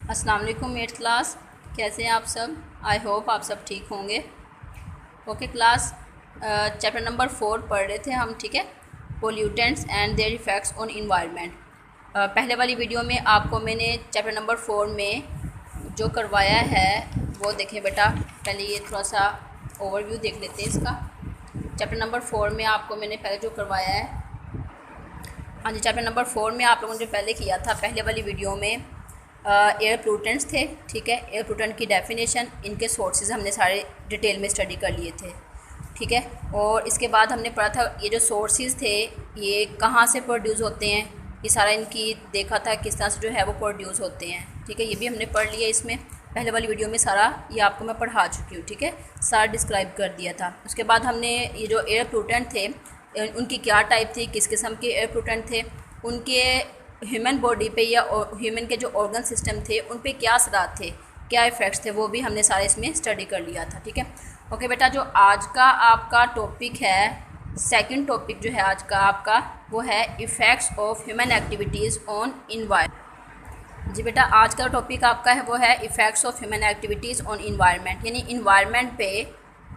अस्सलाम वालेकुम eighth class. कैसे हैं आप सब? आई होप आप सब ठीक होंगे। ओके क्लास, चैप्टर नंबर 4 पढ़ रहे थे हम, ठीक है। Pollutants and their effects on environment. पहले वाली वीडियो में आपको मैंने चैप्टर नंबर 4 में जो करवाया है वो देखें बेटा। पहले ये थोड़ा सा ओवरव्यू देख लेते हैं इसका। चैप्टर नंबर 4 में आपको मैंने पहले जो करवाया है, हाँ जी, चैप्टर नंबर 4 में आप लोगों ने जो पहले किया था पहले वाली वीडियो में एयर पोल्यूटेंट्स थे, ठीक है। एयर पोल्यूटेंट की डेफिनेशन, इनके सोर्सेज हमने सारे डिटेल में स्टडी कर लिए थे, ठीक है। और इसके बाद हमने पढ़ा था ये जो सोर्सेज थे ये कहाँ से प्रोड्यूस होते हैं, ये सारा इनकी देखा था किस तरह से जो है वो प्रोड्यूस होते हैं, ठीक है। ये भी हमने पढ़ लिया इसमें पहले वाली वीडियो में, सारा ये आपको मैं पढ़ा चुकी हूँ, ठीक है। सारा डिस्क्राइब कर दिया था। उसके बाद हमने ये जो एयर पोल्यूटेंट थे उनकी क्या टाइप थी, किस किस्म के एयर पोल्यूटेंट थे, उनके ह्यूमन बॉडी पे या ह्यूमन के जो ऑर्गन सिस्टम थे उन पे क्या असरात थे, क्या इफ़ेक्ट्स थे, वो भी हमने सारे इसमें स्टडी कर लिया था, ठीक है। ओके बेटा, जो आज का आपका टॉपिक है, सेकंड टॉपिक जो है आज का आपका, वो है effects of human activities on environment. जी बेटा, आज का टॉपिक आपका है वो है effects of human activities on environment, यानी इन्वायरमेंट पे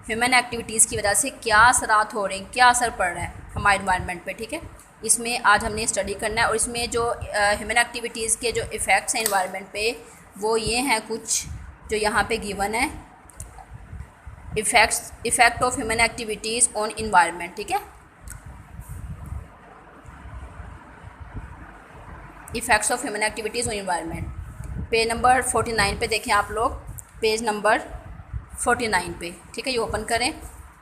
ह्यूमन एक्टिविटीज़ की वजह से क्या असरात हो रहे हैं, क्या असर पड़ रहा है हमारे इन्वायरमेंट पे, ठीक है। इसमें आज हमने स्टडी करना है। और इसमें जो ह्यूमन एक्टिविटीज़ के जो इफ़ेक्ट्स हैं इन्वायरमेंट पे वो ये हैं कुछ जो यहाँ पे गिवन है। Effect of human activities on environment, ठीक है। Effects of human activities on environment, page number 49 पे देखें आप लोग, पेज नंबर 49 पे, ठीक है। ये ओपन करें,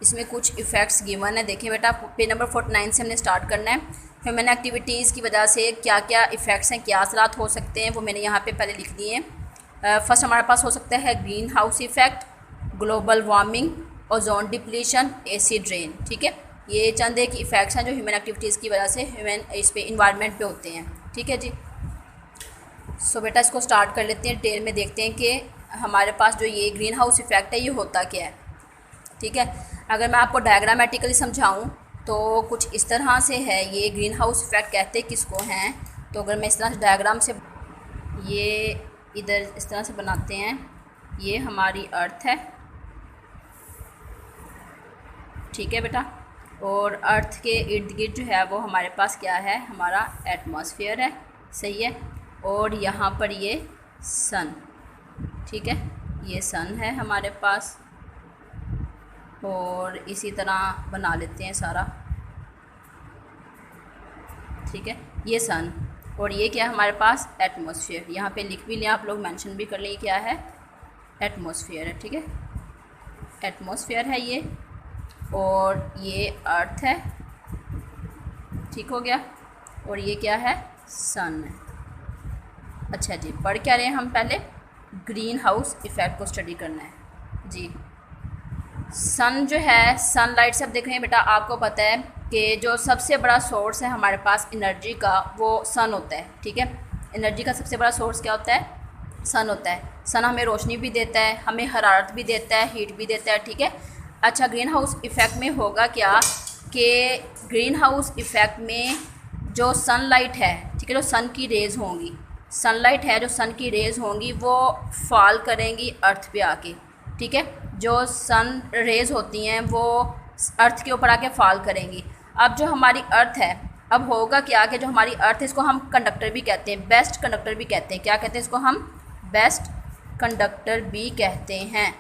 इसमें कुछ इफ़ेक्ट्स गिवन है। देखें बेटा, पेज नंबर 49 से हमने स्टार्ट करना है। ह्यूमन एक्टिविटीज़ की वजह से क्या क्या इफ़ेक्ट्स हैं, क्या असरात हो सकते हैं, वो मैंने यहाँ पे पहले लिख दिए हैं। फर्स्ट हमारे पास हो सकता है green house effect, global warming, ozone depletion, acid rain, ठीक है। ये चंद एक इफ़ेक्ट्स हैं जो ह्यूमन एक्टिविटीज़ की वजह से ह्यूमन इस पे इन्वायरमेंट पे होते हैं, ठीक है जी। सो बेटा इसको स्टार्ट कर लेते हैं, डिटेल में देखते हैं कि हमारे पास जो ये ग्रीन हाउस इफ़ेक्ट है ये होता क्या है, ठीक है। अगर मैं आपको डायग्रामेटिकली समझाऊं तो कुछ इस तरह से है। ये ग्रीन हाउस इफ़ेक्ट कहते किसको हैं, तो अगर मैं इस तरह से डायग्राम से ये इधर इस तरह से बनाते हैं, ये हमारी अर्थ है, ठीक है बेटा। और अर्थ के इर्द गिर्द जो है वो हमारे पास क्या है, हमारा एटमॉस्फेयर है, सही है। और यहाँ पर ये सन, ठीक है, ये सन है हमारे पास। और इसी तरह बना लेते हैं सारा, ठीक है, ये सन। और ये क्या है हमारे पास, एटमॉस्फेयर। यहाँ पे लिख भी लें आप लोग, मेंशन भी कर लें क्या है, एटमॉस्फेयर है, ठीक है। एटमॉस्फेयर है ये, और ये अर्थ है, ठीक हो गया। और ये क्या है, सन है। अच्छा जी, पढ़ क्या रहे हैं हम, पहले ग्रीन हाउस इफ़ेक्ट को स्टडी करना है जी। सन जो है, सनलाइट से अब देख रहे हैं बेटा, आपको पता है कि जो सबसे बड़ा सोर्स है हमारे पास एनर्जी का वो सन होता है, ठीक है। एनर्जी का सबसे बड़ा सोर्स क्या होता है, सन होता है। सन हमें रोशनी भी देता है, हमें हरारत भी देता है, हीट भी देता है, ठीक है। अच्छा, ग्रीन हाउस इफ़ेक्ट में होगा क्या कि ग्रीन हाउस इफ़ेक्ट में जो सनलाइट है, ठीक है, जो सन की रेज़ होंगी, सनलाइट है जो सन की रेज़ होंगी वो फॉल करेंगी अर्थ पे आके, ठीक है। जो सन रेज़ होती हैं वो अर्थ के ऊपर आके फॉल करेंगी। अब जो हमारी अर्थ है, अब होगा क्या कि जो हमारी अर्थ है इसको हम कंडक्टर भी कहते हैं, बेस्ट कंडक्टर भी कहते हैं। क्या कहते हैं इसको हम, बेस्ट कंडक्टर भी कहते हैं।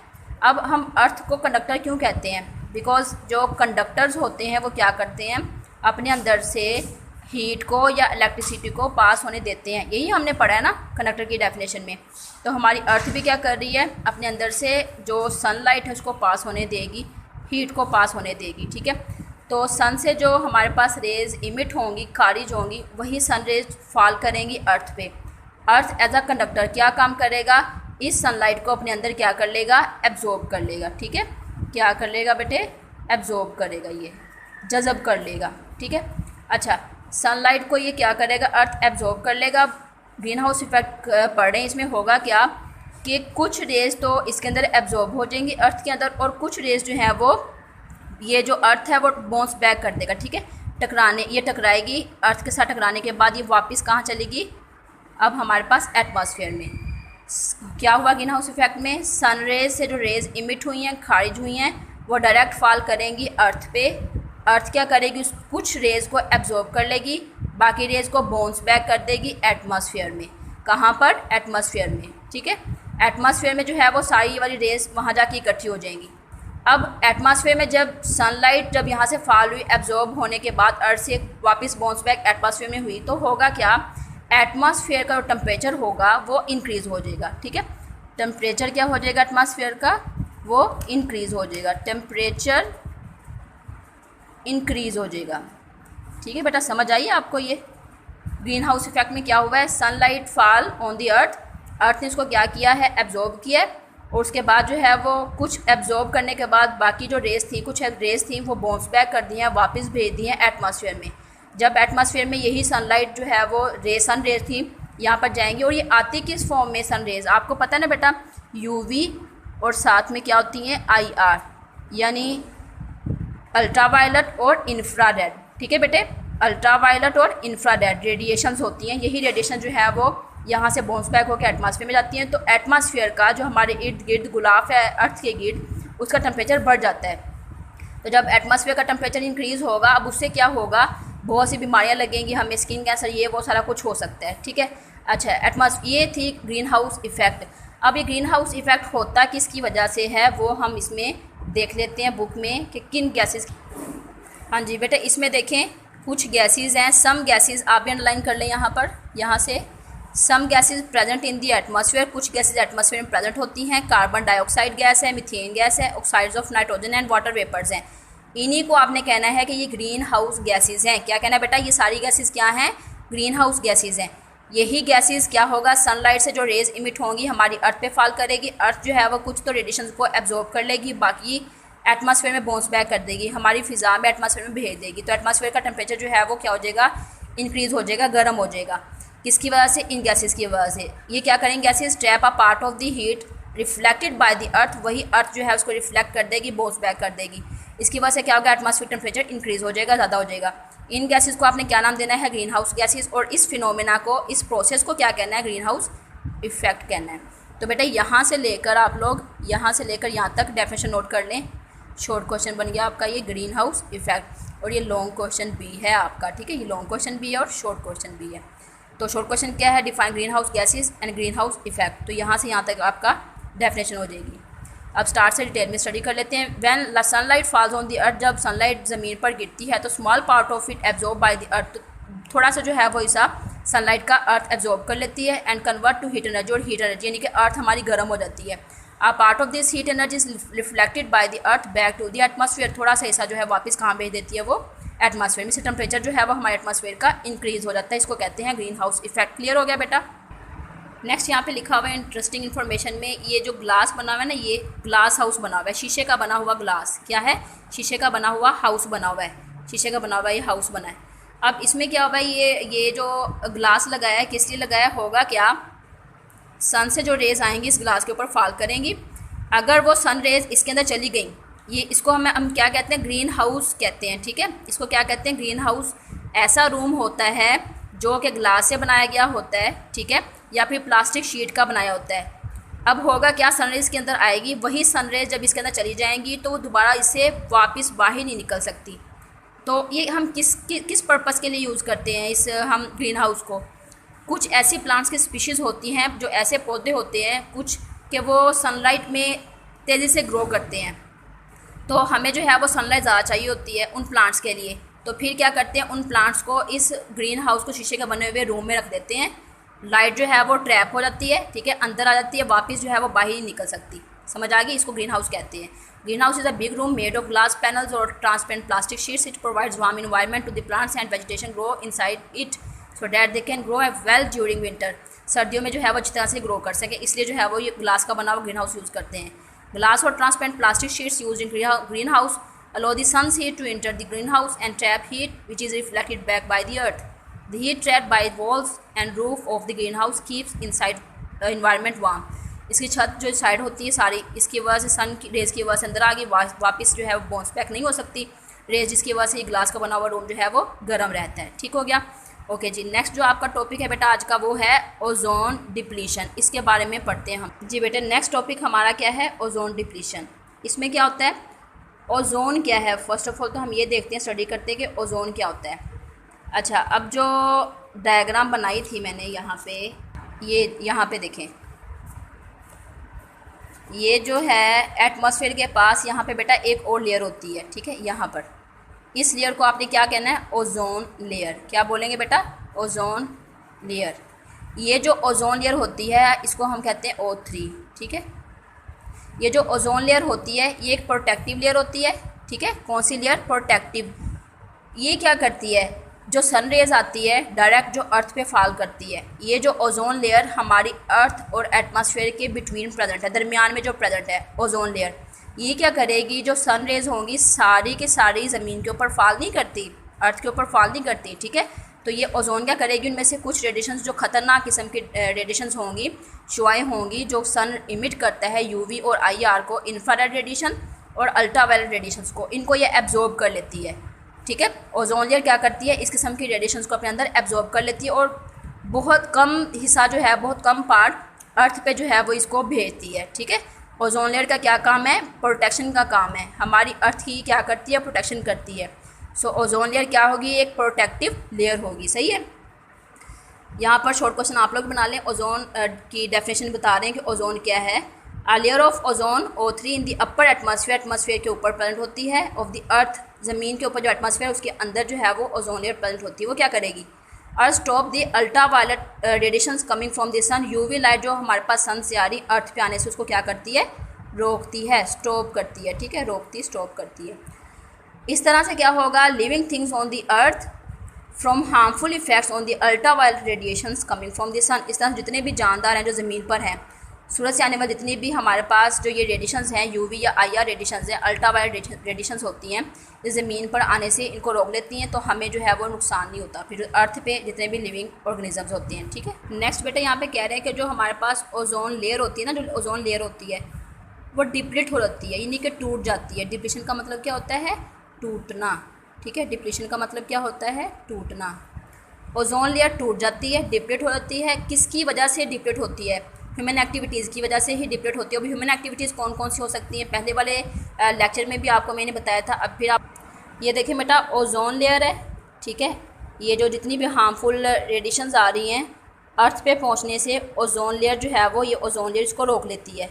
अब हम अर्थ को कंडक्टर क्यों कहते हैं, बिकॉज़ जो कंडक्टर्स होते हैं वो क्या करते हैं, अपने अंदर से हीट को या इलेक्ट्रिसिटी को पास होने देते हैं। यही हमने पढ़ा है ना कंडक्टर की डेफिनेशन में। तो हमारी अर्थ भी क्या कर रही है, अपने अंदर से जो सनलाइट है उसको पास होने देगी, हीट को पास होने देगी, ठीक है। तो सन से जो हमारे पास रेज़ इमिट होंगी, खारिज होंगी, वही सन रेज फॉल करेंगी अर्थ पे। अर्थ एज अ कंडक्टर क्या काम करेगा, इस सनलाइट को अपने अंदर क्या कर लेगा, एब्जॉर्ब कर लेगा, ठीक है। क्या कर लेगा बेटे, एब्जॉर्ब करेगा, ये जज़ब कर लेगा, ठीक है। अच्छा, सनलाइट को ये क्या करेगा, अर्थ एब्जॉर्ब कर लेगा। ग्रीन हाउस इफेक्ट पढ़ रहे हैं, इसमें होगा क्या कि कुछ रेज़ तो इसके अंदर एब्जॉर्ब हो जाएंगी अर्थ के अंदर, और कुछ रेज़ जो हैं वो ये जो अर्थ है वो बाउंस बैक कर देगा, ठीक है। टकराने, ये टकराएगी अर्थ के साथ, टकराने के बाद ये वापस कहाँ चलेगी, अब हमारे पास एटमॉस्फेयर में, क्या हुआ ग्रीन हाउस इफेक्ट में, सन रेज से जो रेज इमिट हुई हैं, खारिज हुई हैं, वो डायरेक्ट फॉल करेंगी अर्थ पे। अर्थ क्या करेगी, कुछ रेज को एब्जॉर्ब कर लेगी, बाकी रेज को बाउंस बैक कर देगी एटमॉस्फेयर में। कहाँ पर, एटमॉस्फेयर में, ठीक है। एटमॉस्फेयर में जो है वो सारी वाली रेज वहाँ जाके इकट्ठी हो जाएंगी। अब एटमॉस्फेयर में जब सनलाइट जब यहाँ से फॉल हुई, एब्जॉर्ब होने के बाद अर्थ से वापस बाउंस बैक एटमॉस्फेयर में हुई, तो होगा क्या, एटमॉस्फेयर का जो टेम्परेचर होगा वो इंक्रीज़ हो जाएगा, ठीक है। टेम्परेचर क्या हो जाएगा एटमॉस्फेयर का, वो इंक्रीज़ हो जाएगा, टेम्परेचर इंक्रीज़ हो जाएगा, ठीक है बेटा। समझ आइए आपको ये ग्रीन हाउस इफेक्ट में क्या हुआ है, सनलाइट फॉल ऑन दी अर्थ, अर्थ ने इसको क्या किया है, एब्जॉर्ब किया है, और उसके बाद जो है वो कुछ एब्जॉर्ब करने के बाद बाकी जो रेस थी, कुछ रेस थी, वो बाउंस बैक कर दी हैं, वापस भेज दी हैं एटमॉस्फेयर में। जब एटमॉस्फेयर में यही सनलाइट जो है वो सन रेज थी यहाँ पर जाएंगी, और ये आती किस फॉर्म में, सन रेज आपको पता है ना बेटा, यूवी और साथ में क्या होती हैं, आईआर, यानी अल्ट्रावायलेट और इंफ्रारेड, ठीक है बेटे। अल्ट्रावायलेट और इंफ्रारेड रेडिएशंस होती हैं, यही रेडिएशन जो है वो यहाँ से बाउंस बैक होकर एटमॉस्फेयर में जाती हैं। तो एटमॉस्फेयर का जो हमारे इर्द गिर्द गुलाफ है अर्थ के गिर्द, उसका टेम्परेचर बढ़ जाता है। तो जब एटमॉस्फेयर का टेम्परेचर इंक्रीज़ होगा, अब उससे क्या होगा, बहुत सी बीमारियां लगेंगी हमें, स्किन कैंसर, ये वो सारा कुछ हो सकता है, ठीक है। अच्छा, ये थी ग्रीन हाउस इफ़ेक्ट। अब ये ग्रीन हाउस इफ़ेक्ट होता किसकी वजह से है, वो हम इसमें देख लेते हैं बुक में कि किन गैसेस। हाँ जी बेटा, इसमें देखें कुछ गैसेस हैं, सम गैसेस आप भी अंडरलाइन कर लें यहाँ पर, यहाँ से some gases present in the atmosphere, कुछ गैसेस एटमॉस्फेयर में प्रेजेंट होती हैं। कार्बन डाइऑक्साइड गैस है, मीथेन गैस है, oxides of nitrogen and water vapours हैं। इन्हीं को आपने कहना है कि ये ग्रीन हाउस गैसेस हैं। क्या कहना है बेटा, ये सारी गैसेस क्या हैं, ग्रीन हाउस गैसेस हैं। यही गैसेस क्या होगा, सनलाइट से जो रेज इमिट होंगी हमारी अर्थ पे फॉल करेगी, अर्थ जो है वो कुछ तो रेडिएशन को एब्जॉर्ब कर लेगी, बाकी एटमॉस्फेयर में बाउंस बैक कर देगी, हमारी फिज़ा में एटमॉस्फेयर में भेज देगी। तो एटमॉस्फेयर का टेम्परेचर जो है वो क्या हो जाएगा, इंक्रीज़ हो जाएगा, गर्म हो जाएगा। किसकी वजह से, इन गैसेस की वजह से। ये क्या करेंगे, gases trap a part of the heat reflected by the अर्थ, वही अर्थ जो है उसको रिफ्लेक्ट कर देगी, बाउंस बैक कर देगी। इसकी वजह से क्या होगा, एटमॉस्फेयर टेम्परेचर इंक्रीज़ हो जाएगा, ज़्यादा हो जाएगा। इन गैसेस को आपने क्या नाम देना है, ग्रीन हाउस गैसेस, और इस फिनोमेना को, इस प्रोसेस को क्या कहना है, ग्रीन हाउस इफेक्ट कहना है। तो बेटा यहाँ से लेकर आप लोग यहाँ से लेकर यहाँ तक डेफिनेशन नोट कर लें। शॉर्ट क्वेश्चन बन गया आपका ये ग्रीन हाउस इफेक्ट, और ये लॉन्ग क्वेश्चन भी है आपका, ठीक है। ये लॉन्ग क्वेश्चन भी है और शॉर्ट क्वेश्चन भी है। तो शॉर्ट क्वेश्चन क्या है, define green house gases and green house effect. तो यहाँ से यहाँ तक आपका डेफिनेशन हो जाएगी। अब स्टार्ट से डिटेल में स्टडी कर लेते हैं। When sunlight falls on the अर्थ, जब सनलाइट ज़मीन पर गिरती है तो small part of it absorb by the अर्थ, थोड़ा सा जो है वो हिस्सा सनलाइट का अर्थ एब्जॉर्ब कर लेती है and convert to heat energy, और हीट एनर्जी यानी कि अर्थ हमारी गर्म हो जाती है। A part of this heat energy is reflected by the earth back to the atmosphere, थोड़ा सा हिस्सा जो है वापस कहाँ भेज देती है, वो एटमॉस्फेयर में। से टेम्परेचर जो है वो हमारे एटमॉस्फेयर का इंक्रीज़ हो जाता है, इसको कहते हैं ग्रीन हाउस इफेक्ट। क्लियर हो गया बेटा। नेक्स्ट यहाँ पे लिखा हुआ है इंटरेस्टिंग इन्फॉर्मेशन में, ये जो ग्लास बना हुआ है ना, ये ग्लास हाउस बना हुआ है, शीशे का बना हुआ ग्लास, क्या है, शीशे का बना हुआ हाउस बना हुआ है, शीशे का बना हुआ ये हाउस बना है। अब इसमें क्या हुआ है, ये जो ग्लास लगाया है किस लिए लगाया होगा, क्या सन से जो रेज़ आएंगी इस ग्लास के ऊपर फॉल करेंगी, अगर वो सन रेज़ इसके अंदर चली गई, ये इसको हम क्या कहते हैं, ग्रीन हाउस कहते हैं, ठीक है। इसको क्या कहते हैं, ग्रीन हाउस। ऐसा रूम होता है जो कि ग्लास से बनाया गया होता है, ठीक है, या फिर प्लास्टिक शीट का बनाया होता है। अब होगा क्या, सनरेज के अंदर आएगी, वही सनरेज जब इसके अंदर चली जाएंगी तो वो दोबारा इससे वापस बाहर नहीं निकल सकती। तो ये हम किस पर्पज़ के लिए यूज़ करते हैं इस हम ग्रीन हाउस को। कुछ ऐसी प्लांट्स की स्पीशीज़ होती हैं, जो ऐसे पौधे होते हैं कुछ कि वो सनलाइट में तेज़ी से ग्रो करते हैं, तो हमें जो है वो सनलाइट ज़्यादा चाहिए होती है उन प्लांट्स के लिए। तो फिर क्या करते हैं, उन प्लांट्स को इस ग्रीन हाउस को शीशे के बने हुए रूम में रख देते हैं, लाइट जो है वो ट्रैप हो जाती है, ठीक है, अंदर आ जाती है, वापस जो है वो बाहर ही निकल सकती। समझ आ गई, इसको ग्रीन हाउस कहते हैं। Green house is a big room made of glass panels और transparent plastic sheets. It provides warm environment to the plants and vegetation grow inside it so that they can grow well during winter. सर्दियों में जो है वो अच्छी तरह से grow कर सके, इसलिए जो है वो ये ग्लास का बना हुआ ग्रीन हाउस यूज़ करते हैं। ग्लास और transparent plastic sheets use in green house allow the sun's heat to enter the greenhouse and trap heat which is reflected back by the earth. The heat trapped by walls and roof of the greenhouse keeps inside environment warm. इसकी छत जो side होती है सारी, इसकी वजह से सन की रेज की वजह से अंदर आ गई, वापस जो है वो बाउंस बैक नहीं हो सकती रेज, जिसकी वजह से ये ग्लास का बना हुआ रूम जो है वो गर्म रहता है। ठीक हो गया। ओके जी, नेक्स्ट जो आपका टॉपिक है बेटा आज का वो है ओजोन डिप्लीशन। इसके बारे में पढ़ते हैं हम। जी बेटा, नेक्स्ट टॉपिक हमारा क्या है? Ozone depletion. इसमें क्या होता है? ओजोन क्या है? फर्स्ट ऑफ ऑल तो हम ये देखते हैं, स्टडी करते हैं कि ओजोन क्या होता है। अच्छा, अब जो डायग्राम बनाई थी मैंने यहाँ पे, ये यहाँ पे देखें, ये जो है एटमॉस्फेयर के पास यहाँ पे बेटा एक और लेयर होती है, ठीक है। यहाँ पर इस लेयर को आपने क्या कहना है? Ozone layer. क्या बोलेंगे बेटा? Ozone layer. ये जो ओजोन लेयर होती है इसको हम कहते हैं O3, ठीक है। ये जो ओजोन लेयर होती है ये एक प्रोटेक्टिव लेयर होती है, ठीक है। कौन सी लेयर? प्रोटेक्टिव। ये क्या करती है? जो सन रेज आती है डायरेक्ट जो अर्थ पे फॉल करती है, ये जो ओजोन लेयर हमारी अर्थ और एटमॉस्फेयर के बिटवीन प्रेजेंट है, दरमियान में जो प्रेजेंट है ओजोन लेयर, ये क्या करेगी? जो सन रेज होंगी सारी की सारी ज़मीन के ऊपर फॉल नहीं करती, अर्थ के ऊपर फॉल नहीं करती, ठीक है। तो ये ओजोन क्या करेगी? उनमें से कुछ रेडिएशंस जो ख़तरनाक किस्म की रेडिएशंस होंगी, शुआएँ होंगी जो सन इमिट करता है, यूवी और IR को, इंफ्रारेड रेडिएशन और अल्ट्रावायलेट रेडिएशंस को, इनको ये एब्जॉर्ब कर लेती है, ठीक है। ओजोन लेयर क्या करती है? इस किस्म की रेडिएशंस को अपने अंदर एब्जॉर्ब कर लेती है और बहुत कम हिस्सा जो है, बहुत कम पार्ट अर्थ पे जो है वो इसको भेजती है, ठीक है। ओजोन लेयर का क्या काम है? प्रोटेक्शन का काम है। हमारी अर्थ की क्या करती है? प्रोटेक्शन करती है। सो ओजोन लेयर क्या होगी? एक प्रोटेक्टिव लेयर होगी, सही है। यहाँ पर शॉर्ट क्वेश्चन आप लोग बना लें। ओजोन की डेफिनेशन बता रहे हैं कि ओजोन क्या है। A layer of ozone O3 in the upper atmosphere, atmosphere के ऊपर प्रेजेंट होती है, ऑफ द अर्थ, ज़मीन के ऊपर जो एटमॉस्फेयर उसके अंदर जो है वो ओजोन लेयर प्रेजेंट होती है। वो क्या करेगी? और stop the ultraviolet radiations coming from the sun, UV light जो हमारे पास सन से आ रही अर्थ पे आने से उसको क्या करती है? रोकती है, स्टॉप करती है, ठीक है। रोकती, स्टॉप करती है। इस तरह से क्या होगा? Living things on the earth from harmful effects on the ultraviolet radiations coming from the sun. इस तरह जितने भी जानदार हैं जो ज़मीन पर हैं, सूरज से आने वाले जितनी भी हमारे पास जो ये रेडिएशंस हैं, यूवी या IR रेडिएशंस हैं, अल्ट्रावायलेट रेडिएशंस होती हैं, ये ज़मीन पर आने से इनको रोक लेती हैं, तो हमें जो है वो नुकसान नहीं होता फिर अर्थ पे जितने भी लिविंग ऑर्गेनिजम्स होते हैं, ठीक है। नेक्स्ट बेटा यहाँ पे कह रहे हैं कि जो हमारे पास ओजोन लेयर होती है ना, जो ओजोन लेयर होती है वो डिप्लीट हो जाती है, यानी कि टूट जाती है। डिप्लीशन का मतलब क्या होता है? टूटना, ठीक है। डिप्लीशन का मतलब क्या होता है? टूटना। ओजोन लेयर टूट जाती है, डिप्लीट हो जाती है। किसकी वजह से डिप्लीट होती है? ह्यूमन एक्टिविटीज़ की वजह से ही डिप्लीट होती है। अभी ह्यूमन एक्टिविटीज़ कौन कौन सी हो सकती हैं? पहले वाले लेक्चर में भी आपको मैंने बताया था। अब फिर आप ये देखें बेटा, ओजोन लेयर है, ठीक है। ये जो जितनी भी हार्मफुल रेडिएशंस आ रही हैं अर्थ पे पहुंचने से ओजोन लेयर जो है वो, ये ओजोन लेयर इसको रोक लेती है।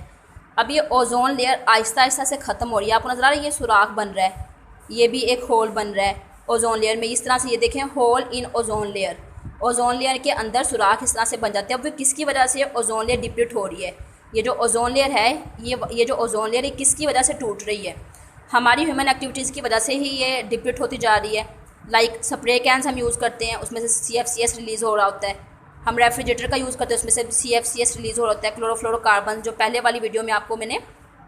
अब ये ओजोन लेयर आहिस्ता आहिस्ता से ख़त्म हो रही है। आपको नज़र आ रहा है ये सुराख बन रहा है, ये भी एक होल बन रहा है ओजोन लेयर में। इस तरह से ये देखें, hole in ozone layer, ozone layer के अंदर सुराख इस तरह से बन जाते हैं। अब वो किसकी वजह से ओजोन लेयर डिप्लीट हो रही है? ये जो ओजोन लेयर है, ये जो ओजोन लेयर है किसकी वजह से टूट रही है? हमारी ह्यूमन एक्टिविटीज़ की वजह से ही ये डिप्लीट होती जा रही है। लाइक स्प्रे कैंस हम यूज़ करते हैं, उसमें से CFCS रिलीज़ हो रहा होता है। हम रेफ्रिजरेटर का यूज़ करते हैं, उसमें से CFCS रिलीज़ हो रहा होता है, क्लोरोफ्लोरोकार्बन, जो पहले वाली वीडियो में आपको मैंने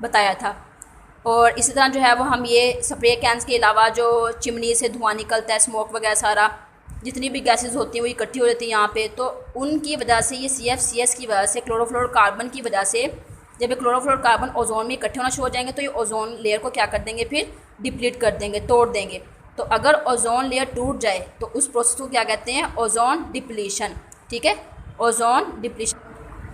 बताया था। और इसी तरह जो है वो हम ये स्प्रे कैंस के अलावा जो चिमनी से धुआं निकलता है, स्मोक वगैरह, सारा जितनी भी गैसेस होती हैं वो इकट्ठी हो जाती हैं यहाँ पे, तो उनकी वजह से ये CFCS की वजह से, क्लोरोफ्लोरोकार्बन की वजह से, जब ये क्लोरोफ्लोरोकार्बन ओजोन में इकट्ठे होना शुरू हो जाएंगे तो ये ओजोन लेयर को क्या कर देंगे? फिर डिप्लीट कर देंगे, तोड़ देंगे। तो अगर ओजोन लेयर टूट जाए तो उस प्रोसेस को क्या कहते हैं? ओजोन डिप्लीशन, ठीक है। ओजोन डिप्लीशन,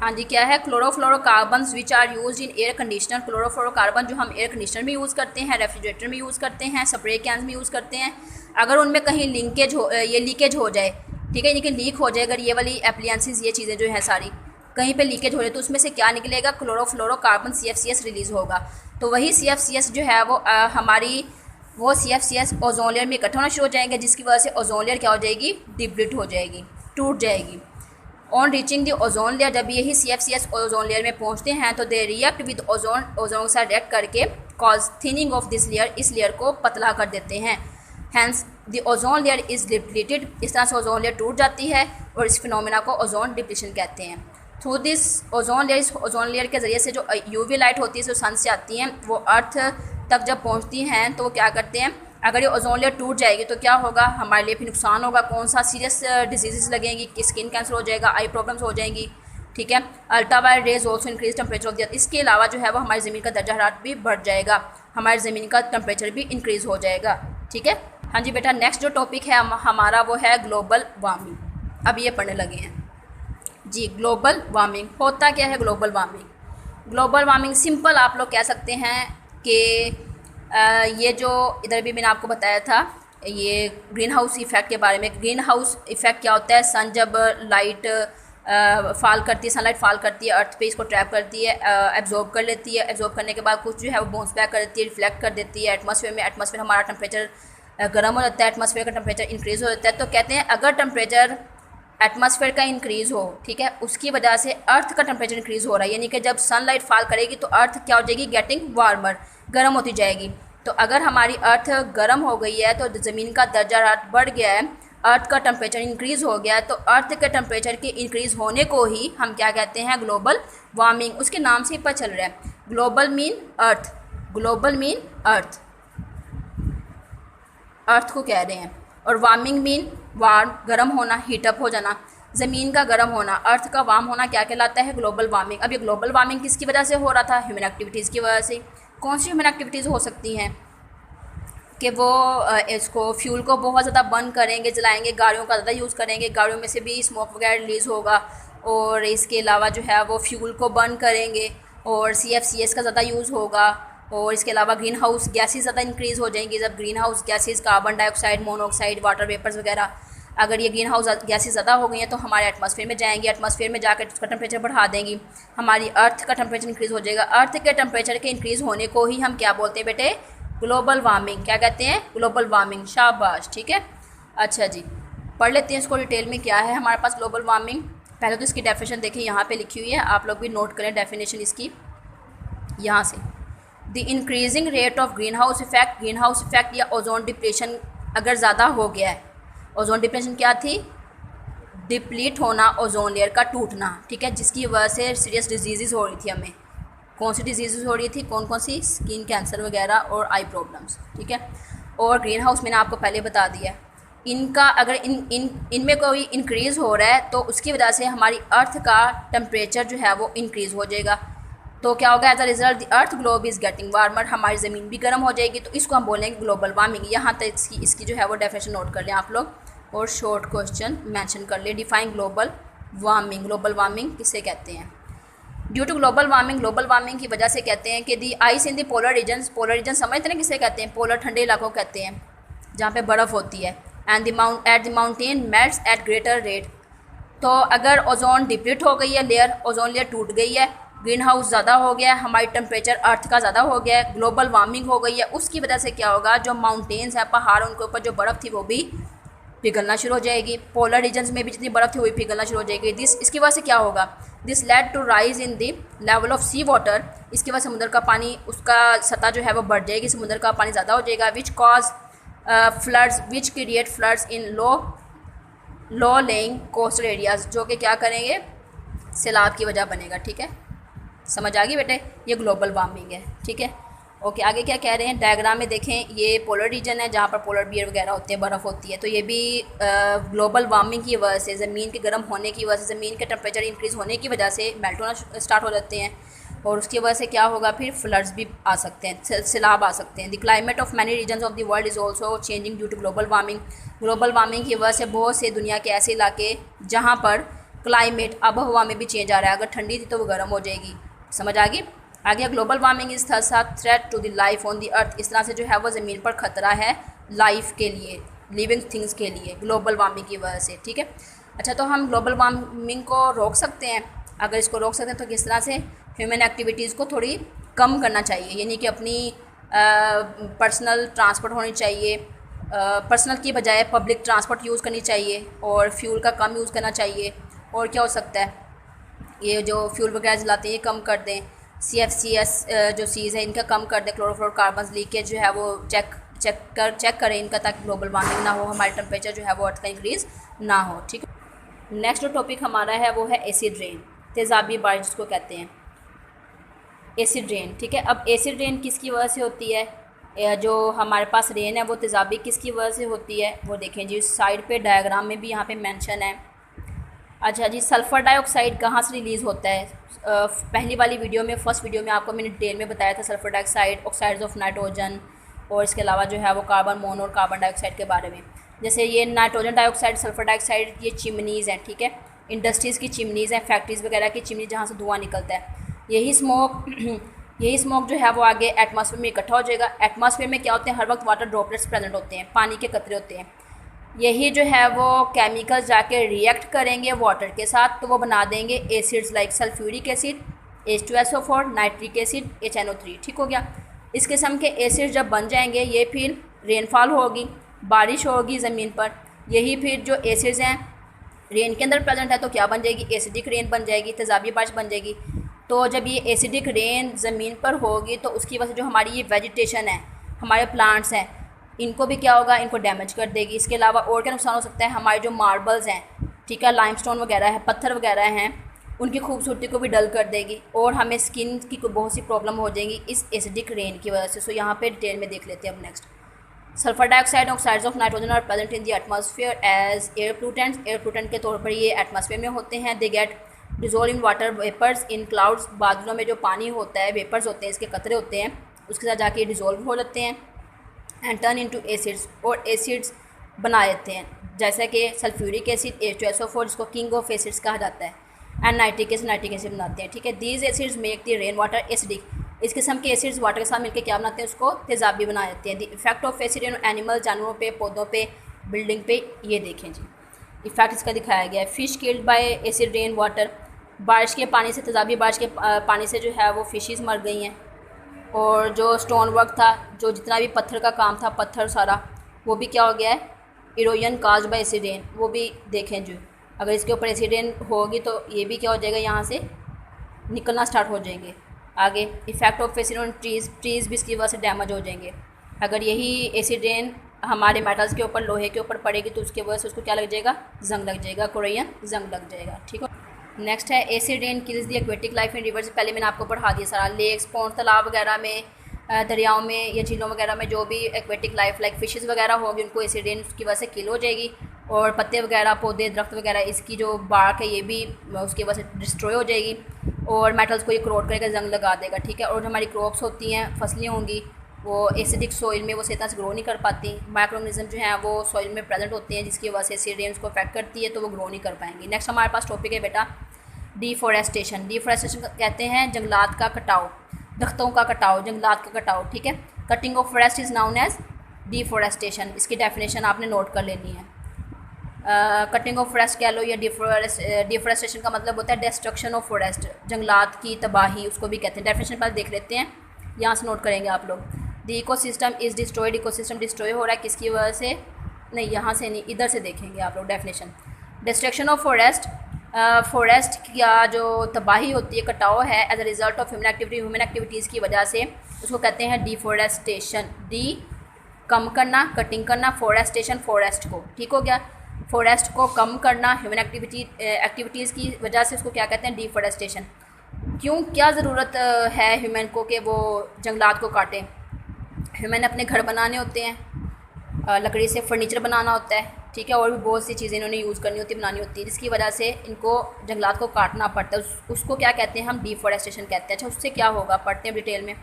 हाँ जी, क्या है? Chlorofluorocarbon which are used in air conditioner. Chlorofluorocarbon जो हम एयर कंडीशनर में यूज़ करते हैं, रेफ्रिजरेटर में यूज़ करते हैं, स्प्रे कैंस में यूज़ करते हैं, अगर उनमें कहीं लिंकेज हो, ये लीकेज हो जाए, ठीक है, यानी कि लीक हो जाए, अगर ये वाली एप्लियंसेस, ये चीज़ें जो हैं सारी कहीं पे लीकेज हो जाए तो उसमें से क्या निकलेगा? क्लोरोफ्लोरोकार्बन, CFCS रिलीज़ होगा। तो वही CFCS जो है वो वो CFCS ओजोन लेयर में इकट्ठा होना शुरू हो जाएंगे, जिसकी वजह से ओजोन लेयर क्या हो जाएगी? डिप्लीट हो जाएगी, टूट जाएगी। On reaching the ozone layer, जब यही CFCS ओजोन लेयर में पहुंचते हैं तो they react with ozone, ozone के साथ रिएक्ट करके cause thinning of this layer, इस लेयर को पतला कर देते हैं। Hence the ozone layer is depleted, इस तरह से ओजोन लेयर टूट जाती है और इस फिनोमेना को ओजोन डिप्लीशन कहते हैं। थ्रू दिस ओजोन लेयर, इस ओजोन लेयर के ज़रिए से जो UV लाइट होती है जो सन से आती हैं वो अर्थ तक जब पहुँचती हैं तो वो क्या करते हैं? अगर ये ओजोन लेयर टूट जाएगी तो क्या होगा? हमारे लिए भी नुकसान होगा। कौन सा? सीरियस डिजीज़ लगेंगी, कि स्किन कैंसर हो जाएगा, आई प्रॉब्लम्स हो जाएंगी, ठीक है। Ultraviolet rays also increase temperature of the earth, इसके अलावा जो है वो हमारी ज़मीन का दर्जा हरारत भी बढ़ जाएगा, हमारी ज़मीन का टेम्परेचर भी इंक्रीज़ हो जाएगा, ठीक है। हाँ जी बेटा, नेक्स्ट जो टॉपिक है हमारा वो है ग्लोबल वार्मिंग। अब ये पढ़ने लगे हैं जी। ग्लोबल वार्मिंग होता क्या है? ग्लोबल वार्मिंग सिंपल आप लोग कह सकते हैं कि ये जो इधर भी मैंने आपको बताया था, ये ग्रीन हाउस इफ़ेक्ट के बारे में। ग्रीन हाउस इफ़ेक्ट क्या होता है? सन जब लाइट फॉल करती है, सनलाइट फॉल करती है अर्थ पे, इसको ट्रैप करती है, एब्जॉर्ब कर लेती है। एब्जॉर्ब करने के बाद कुछ जो है वो बाउंस बैक कर देती है, रिफ्लेक्ट कर देती है एटमॉस्फेयर में। एटमॉस्फेयर हमारा टेम्परेचर गर्म हो जाता है, एटमॉस्फेयर का टेम्परेचर इंक्रीज़ हो जाता है। तो कहते हैं अगर टेम्परेचर एटमॉस्फेयर का इंक्रीज़ हो, ठीक है, उसकी वजह से अर्थ का टेम्परेचर इंक्रीज़ हो रहा है, यानी कि जब सनलाइट फॉल करेगी तो अर्थ क्या हो जाएगी? गेटिंग वार्मर, गर्म होती जाएगी। तो अगर हमारी अर्थ गर्म हो गई है तो ज़मीन का दर्जा हरारत बढ़ गया है, अर्थ का टेम्परेचर इंक्रीज़ हो गया है, तो अर्थ के टेम्परेचर के इंक्रीज़ होने को ही हम क्या कहते हैं? Global warming. उसके नाम से ही पता चल रहा है। ग्लोबल मीन अर्थ, ग्लोबल मीन अर्थ, अर्थ को कह रहे हैं। और वार्मिंग मीन वार्म, गर्म होना, हीटअप हो जाना, ज़मीन का गर्म होना। अर्थ का वार्म होना क्या कहलाता है? Global warming. अब ये ग्लोबल वार्मिंग किसकी वजह से हो रहा था? ह्यूमन एक्टिविटीज़ की वजह से। कौन सी ह्यूमन एक्टिविटीज़ हो सकती हैं? कि वो इसको फ्यूल को बहुत ज़्यादा बर्न करेंगे, जलाएंगे, गाड़ियों का ज़्यादा यूज़ करेंगे, गाड़ियों में से भी स्मोक वगैरह रिलीज़ होगा। और इसके अलावा जो है वो फ्यूल को बर्न करेंगे और CFCS का ज़्यादा यूज़ होगा। और इसके अलावा ग्रीन हाउस गैसेस ज़्यादा इंक्रीज़ हो जाएंगी। जब greenhouse gases, carbon dioxide, monoxide, water vapours वगैरह, अगर ये ग्रीन हाउस गैसेस ज़्यादा हो गई हैं तो हमारे एटमॉस्फेयर में जाएंगी, एटमॉस्फेयर में जाकर उसका टेम्परेचर बढ़ा देंगी, हमारी अर्थ का टेम्परेचर इंक्रीज़ हो जाएगा। अर्थ के टेम्परेचर के इंक्रीज़ होने को ही हम क्या बोलते हैं बेटे? Global warming. क्या कहते हैं? Global warming. शाबाश, ठीक है। अच्छा जी, पढ़ लेते हैं इसको डिटेल में। क्या है हमारे पास ग्लोबल वार्मिंग? पहले तो इसकी डेफिनेशन देखिए, यहाँ पे लिखी हुई है, आप लोग भी नोट करें डेफिनेशन इसकी यहाँ से। The increasing rate of green house effect या ओजोन डिप्रेशन अगर ज़्यादा हो गया है। ओजोन डिप्रेशन क्या थी? डिप्लीट होना, ओजोन लेयर का टूटना, ठीक है, जिसकी वजह से सीरियस डिजीज़ हो रही थी हमें। कौन सी डिजीज़ हो रही थी? कौन कौन सी? स्किन कैंसर वगैरह और आई प्रॉब्लम्स, ठीक है। और ग्रीन हाउस मैंने आपको पहले बता दिया, इनका अगर इनमें कोई इंक्रीज़ हो रहा है तो उसकी वजह से हमारी अर्थ का टेम्परेचर जो है वो इंक्रीज़ हो जाएगा। तो क्या होगा? As a result the earth globe is getting warmer, हमारी ज़मीन भी गर्म हो जाएगी। तो इसको हम बोलेंगे ग्लोबल वार्मिंग। यहाँ तक इसकी जो है वो डेफिनेशन नोट कर लें आप लोग और शॉर्ट क्वेश्चन मेंशन कर ले। Define global warming. Global warming किसे कहते हैं? ड्यू टू ग्लोबल वार्मिंग की वजह से कहते हैं कि the ice in the polar region समझते हैं किसे कहते हैं? पोलर ठंडे इलाकों कहते हैं जहाँ पे बर्फ़ होती है। And at the mountain melts at greater rate. तो अगर ओजोन डिप्लीट हो गई है, ओजोन लेयर टूट गई है, ग्रीन हाउस ज़्यादा हो गया है, हमारी टेम्परेचर अर्थ का ज़्यादा हो गया है, ग्लोबल वार्मिंग हो गई है, उसकी वजह से क्या होगा? जो माउंटेन्स हैं, पहाड़, उनके ऊपर जो बर्फ़ थी वो भी पिघलना शुरू हो जाएगी। पोलर रीजन्स में भी जितनी बर्फ़ थी वो भी पिघलना शुरू हो जाएगी। इसकी वजह से क्या होगा? This lead to rise in the level of sea water. इसकी वजह से समुद्र का पानी, उसका सतह जो है वो बढ़ जाएगी, समुद्र का पानी ज़्यादा हो जाएगा। Which cause floods, which create floods in low laying coastal areas, जो कि क्या करेंगे? सैलाब की वजह बनेगा, ठीक है। समझ आ गई बेटे? ये ग्लोबल वार्मिंग है, ठीक है। ओके, आगे क्या कह रहे हैं? डायग्राम में देखें, ये पोलर रीजन है जहाँ पर पोलर बियर वगैरह होते हैं, बर्फ़ होती है। तो ये भी ग्लोबल वार्मिंग की वजह से, ज़मीन के गर्म होने की वजह से, ज़मीन के टेम्परेचर इंक्रीज़ होने की वजह से मेल्ट होना स्टार्ट हो जाते हैं। और उसकी वजह से क्या होगा? फिर फ्लड्स भी आ सकते हैं, सैलाब आ सकते हैं। The climate of many regions of the world is also changing due to global warming. Global warming की वजह से बहुत से दुनिया के ऐसे इलाके जहाँ पर क्लाइमेट, आबोहवा में भी चेंज आ रहा है। अगर ठंडी थी तो वो गर्म हो जाएगी। समझ आ गई? आगे global warming is threat to the life on the earth. इस तरह से जो है वो ज़मीन पर ख़तरा है लाइफ के लिए, लिविंग थिंग्स के लिए, ग्लोबल वार्मिंग की वजह से, ठीक है। अच्छा, तो हम ग्लोबल वार्मिंग को रोक सकते हैं। अगर इसको रोक सकते हैं तो किस तरह से? ह्यूमन एक्टिविटीज़ को थोड़ी कम करना चाहिए, यानी कि अपनी पर्सनल ट्रांसपोर्ट होनी चाहिए, पर्सनल की बजाय पब्लिक ट्रांसपोर्ट यूज़ करनी चाहिए, और फ्यूल का कम यूज़ करना चाहिए। और क्या हो सकता है? ये जो फ्यूल वगैरह जलाते हैं ये कम कर दें। CFCS जो चीज़ है इनका कम कर दें। क्लोरोफ्लोरोकार्बन लीकेज जो है वो चेक करें इनका, ताकि ग्लोबल वार्मिंग ना हो, हमारी टेम्परेचर जो है वो अर्थ का इंक्रीज़ ना हो, ठीक है। नेक्स्ट जो टॉपिक हमारा है वो है एसिड रेन, तेज़ाबी बारिश जिसको कहते हैं, एसिड रेन, ठीक है। अब एसिड रेन किसकी वजह से होती है? जो हमारे पास रेन है वो तेज़ाबी किसकी वजह से होती है वो देखें जी, साइड पे डायग्राम में भी यहाँ पे मेंशन है। अच्छा जी, सल्फ़र डाइऑक्साइड कहाँ से रिलीज़ होता है? पहली वाली वीडियो में, फर्स्ट वीडियो में आपको मैंने डिटेल में बताया था। Sulphur dioxide, oxides of nitrogen, और इसके अलावा जो है वो कार्बन मोनो और कार्बन डाइऑक्साइड के बारे में। जैसे ये नाइट्रोजन डाइऑक्साइड, सल्फर डाइऑक्साइड, ये चिमनीज़ हैं, ठीक है, इंडस्ट्रीज़ की चिमनीज़ हैं, फैक्ट्रीज़ वगैरह की चिमनी जहाँ से धुआं निकलता है। यही स्मोक जो है वो आगे एटमॉस्फेयर में इकट्ठा हो जाएगा। एटमॉस्फेयर में क्या होते हैं, हर वक्त वाटर ड्रॉपलेट्स प्रेजेंट होते हैं, पानी के कतरे होते हैं। यही जो है वो केमिकल्स जाके रिएक्ट करेंगे वाटर के साथ, तो वो बना देंगे acids like sulphuric acid, H2SO4, nitric acid, HNO3। ठीक हो गया। इस किस्म के एसिड जब बन जाएंगे, ये फिर रेनफॉल होगी, बारिश होगी ज़मीन पर। यही फिर जो एसिड्स हैं रेन के अंदर प्रेजेंट है तो क्या बन जाएगी, एसिडिक रेन बन जाएगी, तेज़ाबी बारिश बन जाएगी। तो जब ये एसिडिक रेन ज़मीन पर होगी तो उसकी वजह से जो हमारी ये वेजिटेशन है, हमारे प्लांट्स हैं, इनको भी क्या होगा, इनको डैमेज कर देगी। इसके अलावा और क्या नुकसान हो सकता है, हमारे जो मार्बल्स हैं, ठीक है, लाइमस्टोन वगैरह है, पत्थर वगैरह हैं, उनकी खूबसूरती को भी डल कर देगी और हमें स्किन की बहुत सी प्रॉब्लम हो जाएंगी इस एसिडिक रेन की वजह से। सो यहाँ पे डिटेल में देख लेते हैं अब next. Sulphur dioxide, oxides of nitrogen are present in the atmosphere as air pollutants. Air pollutant के तौर पर ये एटमॉस्फेयर में होते हैं। They get dissolve in water vapours in clouds. बादलों में जो पानी होता है, वेपर्स होते हैं, इसके कतरे होते हैं, उसके साथ जाके डिजोल्व हो जाते हैं एंड टर्न इनटू एसिड्स, और एसिड्स बना देते हैं, जैसे कि सल्फ्यूरिक एसिड H2SO4 जिसको किंग ऑफ एसिड्स कहा जाता है, एंड नाइट्रिक एसिड बनाते हैं। ठीक है, these acids make the rain water acidic. इस किस्म के एसिड्स वाटर के साथ मिलकर क्या बनाते हैं, उसको तेज़ाबी बना देते हैं। The effect of acid in animal, जानवरों पे, पौधों पे, बिल्डिंग पे, ये देखें जी इफेक्ट इसका दिखाया गया है। Fish killed by acid rain water, बारिश के पानी से, तेज़ाबी बारिश के पानी से जो है वो फिशेस मर गई हैं। और जो स्टोन वर्क था, जो जितना भी पत्थर का काम था, पत्थर सारा, वो भी क्या हो गया है, erosion cause by acid rain, वो भी देखें जो अगर इसके ऊपर एसिड रेन होगी तो ये भी क्या हो जाएगा, यहाँ से निकलना स्टार्ट हो जाएंगे। आगे effect of acid on trees भी इसकी वजह से डैमेज हो जाएंगे। अगर यही एसिड रेन हमारे मेटल्स के ऊपर, लोहे के ऊपर पड़ेगी तो उसकी वजह से उसको क्या लग जाएगा, जंग लग जाएगा, कोरियन जंग लग जाएगा। ठीक है, नेक्स्ट है acid rain kills the aquatic life in reverse. पहले मैंने आपको पढ़ा दिया सारा। लेक्स, पॉन्ड, तालाब वगैरह में, दरियाओं में या झीलों वगैरह में जो भी एक्वेटिक लाइफ लाइक फिशेस वगैरह होगी, उनको एसिड रेन की वजह से किल हो जाएगी। और पत्ते वगैरह, पौधे, दरख्त वगैरह, इसकी जो बार्क है ये भी उसकी वजह से डिस्ट्रॉय हो जाएगी और मेटल्स को ये क्रोड करेगा, जंग लगा देगा। ठीक है, और हमारी क्रॉप्स होती हैं, फसलें होंगी, वो एसिडिक सॉइल में वो सही तरह से ग्रो नहीं कर पाती। माइक्रोऑर्गेनिज्म जो हैं वो सॉइल में प्रेजेंट होते हैं, जिसकी वजह से एसिड रेन को अफेक्ट करती है, तो वो ग्रो नहीं कर पाएंगी। नेक्स्ट हमारे पास टॉपिक है बेटा डिफॉरेस्टेशन। डिफॉरेस्टेशन कहते हैं जंगलात का कटाव, दरख्तों का कटाव, जंगलात का कटाव। ठीक है, cutting of forest is known as deforestation. इसकी डेफिनेशन आपने नोट कर लेनी है। कटिंग ऑफ फॉरेस्ट कह लो या डिफॉरेस्टेशन का मतलब होता है डिस्ट्रक्शन ऑफ फॉरेस्ट, जंगलात की तबाही, उसको भी कहते हैं। डेफिनेशन पहले देख लेते हैं, यहाँ से नोट करेंगे आप लोग। The ecosystem is destroyed. Ecosystem destroy हो रहा है किसकी वजह से, नहीं यहाँ से नहीं, इधर से देखेंगे आप लोग definition. Destruction of forest, forest का जो तबाही होती है, कटाव है, as a result of human activities की वजह से, उसको कहते हैं डिफॉरेस्टेशन। डी कम करना, कटिंग करना, फॉरेस्टेशन फॉरेस्ट को, ठीक हो गया, फॉरेस्ट को कम करना ह्यूमन एक्टिविटीज़ की वजह से, उसको क्या कहते हैं, डिफॉरेस्टेशन। क्यों, क्या ज़रूरत है ह्यूमन को कि वो जंगलात को काटें। ह्यूमन अपने घर बनाने होते हैं, लकड़ी से फर्नीचर बनाना होता है, ठीक है, और भी बहुत सी चीज़ें इन्होंने यूज़ करनी होती है, बनानी होती है, जिसकी वजह से इनको जंगलात को काटना पड़ता है। उसको क्या कहते हैं, हम डिफॉरेस्टेशन कहते हैं। अच्छा, उससे क्या होगा, पढ़ते हैं डिटेल में।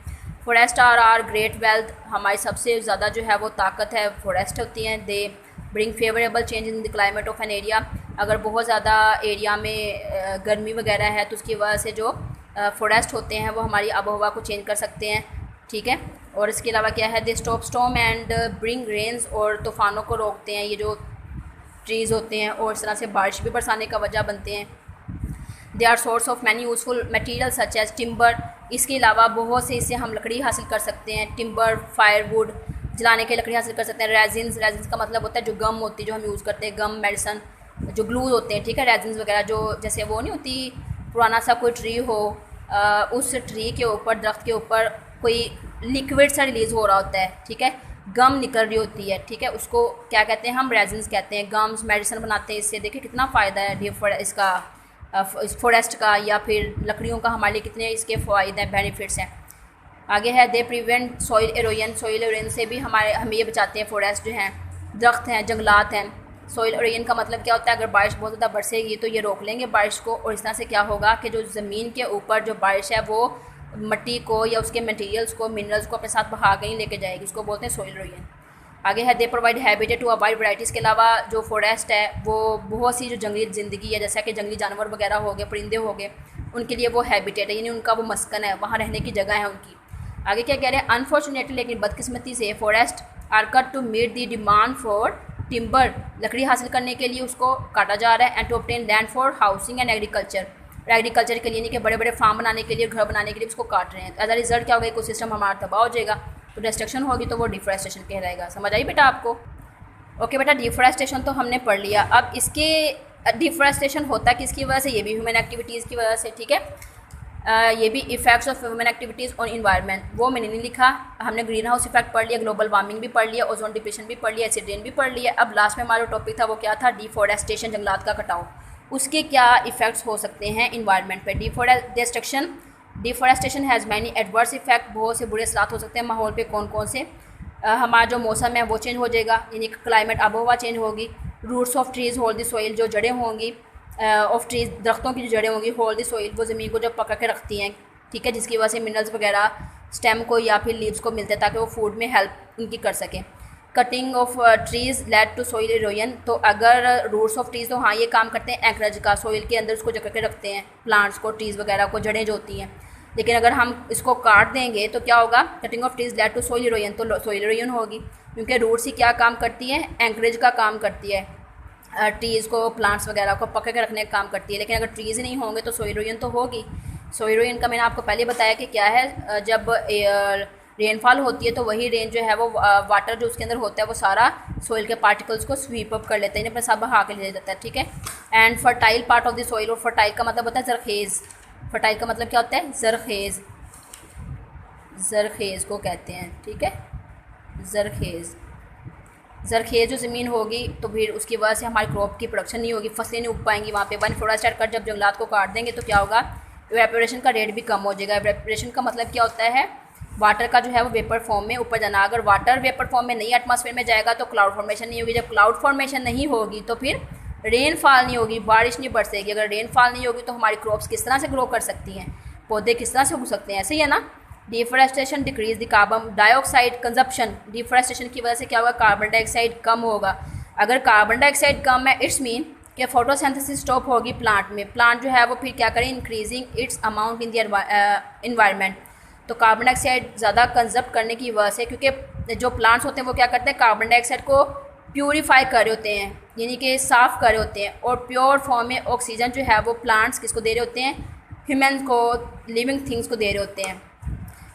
फॉरेस्ट आर ग्रेट वेल्थ, हमारी सबसे ज़्यादा जो है वो ताकत है फॉरेस्ट होती हैं। They bring favourable change in the climate of an area. अगर बहुत ज़्यादा एरिया में गर्मी वगैरह है तो उसकी वजह से जो फॉरेस्ट होते हैं वो हमारी आबोहवा को चेंज कर सकते हैं। ठीक है, और इसके अलावा क्या है, they stop storm and bring rains, और तूफ़ानों को रोकते हैं ये जो ट्रीज़ होते हैं, और इस तरह से बारिश भी बरसाने का वजह बनते हैं। They are source of many useful material such as timber. इसके अलावा बहुत से इससे हम लकड़ी हासिल कर सकते हैं। टिम्बर, फायरवुड, जलाने के लकड़ी हासिल कर सकते हैं। रेजिन्स, रेजिन्स का मतलब होता है जो गम होती है, जो हम यूज़ करते हैं, गम, मेडिसन, जो ग्लूज होते हैं, ठीक है, रेजिन्स वगैरह, जो जैसे वो नहीं होती, पुराना सा कोई ट्री हो, उस ट्री के ऊपर, दरख्त के ऊपर कोई लिक्विड सा रिलीज़ हो रहा होता है, ठीक है, गम निकल रही होती है, ठीक है, उसको क्या कहते हैं, हम रेजिन्स कहते हैं। गम्स, मेडिसिन बनाते हैं इससे, देखिए कितना फ़ायदा है इसका, फॉरेस्ट का या फिर लकड़ियों का हमारे लिए कितने इसके फ़ायदे हैं, बेनिफिट्स हैं। आगे है they prevent soil halogen. Soil halogen से भी हमें ये बचाते हैं फॉरेस्ट जो हैं, दरख्त हैं, जंगलात हैं। सॉइल एरोजन का मतलब क्या होता है, अगर बारिश बहुत ज़्यादा बरसेगी तो ये रोक लेंगे बारिश को, और इस तरह से क्या होगा कि जो ज़मीन के ऊपर जो बारिश है वो मिट्टी को या उसके मटेरियल्स को, मिनरल्स को अपने साथ बहा के नहीं लेके जाएगी, इसको बोलते हैं सोइल इरोजन। आगे है they provide habitat to a wide varieties के अलावा जो फॉरेस्ट है वो बहुत सी जो जंगली ज़िंदगी है, जैसा कि जंगली जानवर वगैरह हो गए, परिंदे हो गए, उनके लिए वो हैबिटेट है, यानी उनका वो मस्कन है, वहाँ रहने की जगह है उनकी। आगे क्या कह रहे हैं, अनफॉर्चुनेटली लेकिन बदकिस्मती से forest are cut to meet the demand for timber, लकड़ी हासिल करने के लिए उसको काटा जा रहा है, and to obtain land for housing and agriculture, agriculture के लिए नहीं कि बड़े बड़े फार्म बनाने के लिए, घर बनाने के लिए उसको काट रहे हैं। एज अ रिजल्ट क्या होगा, इकोसिस्टम हमारा तबाह हो जाएगा, तो डिस्ट्रक्शन होगी तो वो डिफॉरेस्टेशन कहलाएगा। समझ आई बेटा आपको? ओके बेटा, डिफॉरेस्टेशन तो हमने पढ़ लिया। अब इसके डिफॉरेस्टेशन होता किसकी वजह से, ये भी ह्यूमन एक्टिविटीज़ की वजह से, ठीक है। ये भी effects of human activities on environment, वो मैंने नहीं लिखा। हमने ग्रीन हाउस इफेक्ट पढ़ लिया, ग्लोबल वार्मिंग भी पढ़ लिया, ओजोन डिप्रेशन भी पढ़ लिया, एसिड रेन भी पढ़ लिया। अब लास्ट में हमारा टॉपिक था वो क्या था, डिफॉरेस्टेशन, जंगलात का कटाव, उसके क्या इफ़ेक्ट्स हो सकते हैं इन्वायरमेंट पे। Deforestation has many adverse effect, बहुत से बुरे असरात हो सकते हैं माहौल पे। कौन कौन से, हमारा जो मौसम है वो चेंज हो जाएगा, यानी क्लाइमेट, आबोहवा चेंज होगी। Roots of trees hold the soil, जो जड़ें होंगी ऑफ ट्रीज़, दरख्तों की जो जड़ें होंगी, होल्ड द सॉइल, वो ज़मीन को जब पकड़ के रखती हैं, ठीक है, जिसकी वजह से मिनरल्स वगैरह स्टेम को या फिर लीव्स को मिलते हैं ताकि वो फूड में हेल्प उनकी कर सकें। Cutting of trees lead to soil erosion, तो अगर रूट्स ऑफ ट्रीज़, तो हाँ ये काम करते हैं एंकरेज का, सोइल के अंदर उसको जकड़ के रखते हैं प्लांट्स को, ट्रीज़ वगैरह को, जड़ें जो होती हैं। लेकिन अगर हम इसको काट देंगे तो क्या होगा, cutting of trees lead to soil erosion, तो सोइल इरोजन होगी, क्योंकि रूट्स ही क्या काम करती है, एंकरेज का काम करती है, ट्रीज़ को, प्लांट्स वगैरह को पकड़ के रखने का काम करती है। लेकिन अगर ट्रीज़ नहीं होंगे तो सोइल इरोजन तो होगी। सोइल इरोजन का मैंने आपको पहले बताया कि क्या है, जब रेनफॉल होती है तो वही रेन जो है वो वाटर जो उसके अंदर होता है वो सारा सोइल के पार्टिकल्स को स्वीप अप कर लेते हैं, अपने साथ बहा के ले जाता है, ठीक है। And fertile part of the soil, और फर्टाइल का मतलब होता है जरखेज़, फर्टाइल का मतलब क्या होता है, जरखेज़, जरखेज़ को कहते हैं, ठीक है, जरखेज़। जरखेज़ जो ज़मीन होगी तो फिर उसकी वजह से हमारी क्रॉप की प्रोडक्शन नहीं होगी, फसलें नहीं उग पाएंगी वहाँ पे। वन फॉरेस्ट कट, जब जंगलात को काट देंगे तो क्या होगा, इवेपोरेशन का रेट भी कम हो जाएगा। इवेपोरेशन का मतलब क्या होता है, वाटर का जो है वो वेपर फॉर्म में ऊपर जाना। अगर वाटर वेपर फॉर्म में नहीं एटमॉस्फेयर में जाएगा तो क्लाउड फॉर्मेशन नहीं होगी। जब क्लाउड फॉर्मेशन नहीं होगी तो फिर रेनफॉल नहीं होगी, बारिश नहीं बरसेगी। अगर रेनफॉल नहीं होगी तो हमारी क्रॉप्स किस तरह से ग्रो कर सकती हैं, पौधे किस तरह से उग सकते हैं, ऐसे ही है ना। Deforestation decrease the carbon dioxide consumption, deforestation की वजह से क्या होगा, कार्बन डाइऑक्साइड कम होगा। अगर कार्बन डाइऑक्साइड कम है, इट्स मीन कि फोटोसिंथेसिस स्टॉप होगी प्लांट में। प्लांट जो है वो फिर क्या करें, increasing its amount in the environment. तो कार्बन डाइऑक्साइड ज़्यादा कंजप्ट करने की वजह से, क्योंकि जो प्लांट्स होते हैं वो क्या करते हैं, कार्बन डाइऑक्साइड को प्यूरीफाई कर रहे होते हैं, यानी कि साफ़ कर रहे होते हैं, और प्योर फॉर्म में ऑक्सीजन जो है वो प्लांट्स किसको दे रहे होते हैं, ह्यूमन को, लिविंग थिंग्स को दे रहे होते हैं।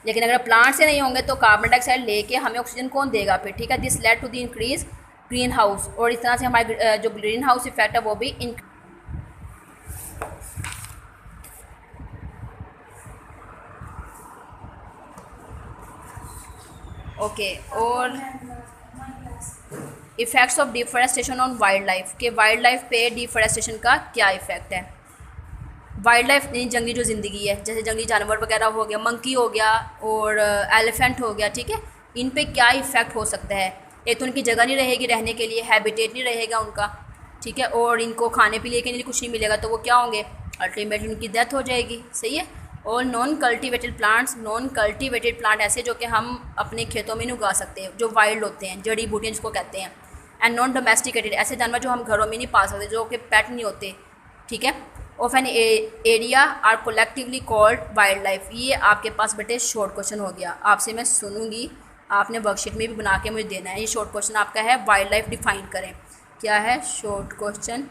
लेकिन अगर प्लांट से नहीं होंगे तो कार्बन डाइऑक्साइड लेके हमें ऑक्सीजन कौन देगा फिर, ठीक है। This lead to the increase greenhouse, और इस तरह से हमारे जो ग्रीन हाउस इफेक्ट है वो भी ओके। और effects of deforestation on wild life, के वाइल्ड लाइफ पे डिफॉरेस्टेशन का क्या इफ़ेक्ट है। वाइल्ड लाइफ यानी जंगली जो ज़िंदगी है, जैसे जंगली जानवर वगैरह हो गया, मंकी हो गया और एलिफेंट हो गया, ठीक है, इन पे क्या इफ़ेक्ट हो सकता है। एक तो उनकी जगह नहीं रहेगी रहने के लिए, हैबिटेट नहीं रहेगा उनका, ठीक है, और इनको खाने पीने के लिए कुछ नहीं मिलेगा, तो वो क्या होंगे, अल्टीमेटली उनकी डेथ हो जाएगी, सही है। और non cultivated plants, non cultivated plant ऐसे जो कि हम अपने खेतों में नहीं उगा सकते, जो वाइल्ड होते हैं, जड़ी बूटियाँ जिसको कहते हैं। एंड नॉन डोमेस्टिकेटेड, ऐसे जानवर जो हम घरों में नहीं पाल सकते, जो कि पेट नहीं होते, ठीक है। Of an area are collectively called wildlife. ये आपके पास बेटे शॉर्ट क्वेश्चन हो गया, आपसे मैं सुनूंगी, आपने वर्कशीट में भी बना के मुझे देना है। ये शॉर्ट क्वेश्चन आपका है, वाइल्ड लाइफ डिफाइन करें। क्या है शॉर्ट क्वेश्चन,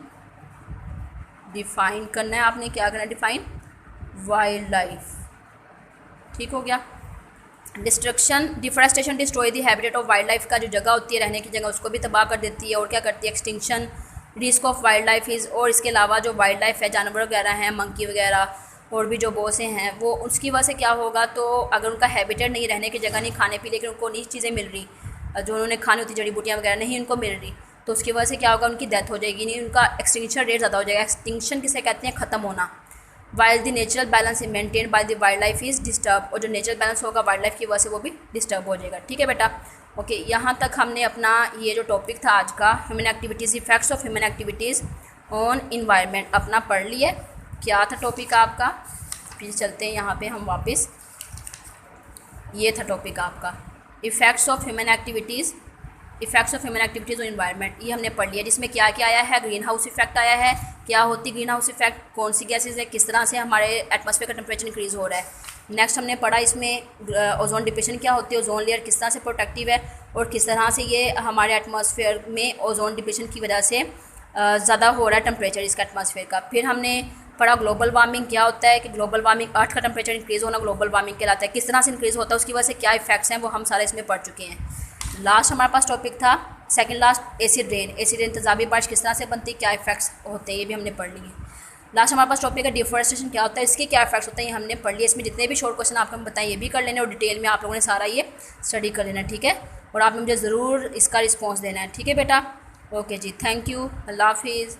डिफाइन करना है आपने, क्या करना है डिफाइन, वाइल्ड लाइफ, ठीक हो गया। Destruction, deforestation destroy the habitat of wild life, का जो जगह होती है रहने की जगह उसको भी तबाह कर देती है। और क्या करती है, extinction, risk of wild life is, और इसके अलावा जो वाइल्ड लाइफ है, जानवर वगैरह हैं, मंकी वगैरह और भी जो बहुत से हैं, वो उसकी वजह से क्या होगा, तो अगर उनका हैबिटेट नहीं, रहने की जगह नहीं, खाने पीने की उनको नहीं चीज़ें मिल रही, जो उन्होंने खानी होती जड़ी बूटियाँ वगैरह नहीं उनको मिल रही, तो उसकी वजह से क्या होगा, उनकी डेथ हो जाएगी, नहीं उनका एक्सटिंक्शन रेट ज़्यादा हो जाएगा। एक्सटिंक्शन किसे कहते हैं, ख़त्म होना। While the natural balance maintain by the wild life is disturb, और जो नेचुरल बैलेंस होगा वाइल्ड लाइफ की वजह से वो भी डिस्टर्ब हो जाएगा, ठीक है बेटा। ओके, यहाँ तक हमने अपना ये जो टॉपिक था आज का, human activities, effects of human activities on environment, अपना पढ़ लिए। क्या था टॉपिक आपका, फिर चलते हैं यहाँ पे हम वापस ये था टॉपिक आपका effects of human activities, effects of human activities on environment, ये हमने पढ़ लिया, जिसमें क्या क्या आया है, ग्रीन हाउस इफेक्ट आया है, क्या होती ग्रीन हाउस इफेक्ट, कौन सी गैसेज है, किस तरह से हमारे एटमॉस्फेयर का टेम्परेचर इंक्रीज़ हो रहा है। नेक्स्ट हमने पढ़ा इसमें ओजोन डिप्लेशन क्या होती है, ओजोन लेयर किस तरह से प्रोटेक्टिव है और किस तरह से ये हमारे एटमॉस्फेयर में ओजोन डिप्लेशन की वजह से ज़्यादा हो रहा है टेम्परेचर इसका एटमॉस्फेयर का। फिर हमने पढ़ा ग्लोबल वार्मिंग क्या होता है, कि ग्लोबल वार्मिंग अर्थ का टेम्परेचर इंक्रीज़ होना ग्लोबल वार्मिंग कहलाता है, किस तरह से इंक्रीज़ होता है, उसकी वजह से क्या इफेक्ट्स हैं, वो हम सारे इसमें पढ़ चुके हैं। लास्ट हमारे पास टॉपिक था second last acid rain, acid rain तेजाबी बारिश किस तरह से बनती है, क्या इफेक्ट्स होते हैं, ये भी हमने पढ़ लिए। लास्ट हमारे पास टॉपिक है डिफॉरेस्टेशन क्या होता है, इसके क्या इफेक्ट्स होते हैं, ये हमने पढ़ लिया। इसमें जितने भी शॉर्ट क्वेश्चन आपको हम बताएं ये भी कर लेना और डिटेल में आप लोगों ने सारा ये स्टडी कर लेना, ठीक है। और आपने मुझे ज़रूर इसका रिस्पॉन्स देना है, ठीक है बेटा। ओके जी, थैंक यू, अल्लाह हाफिज़।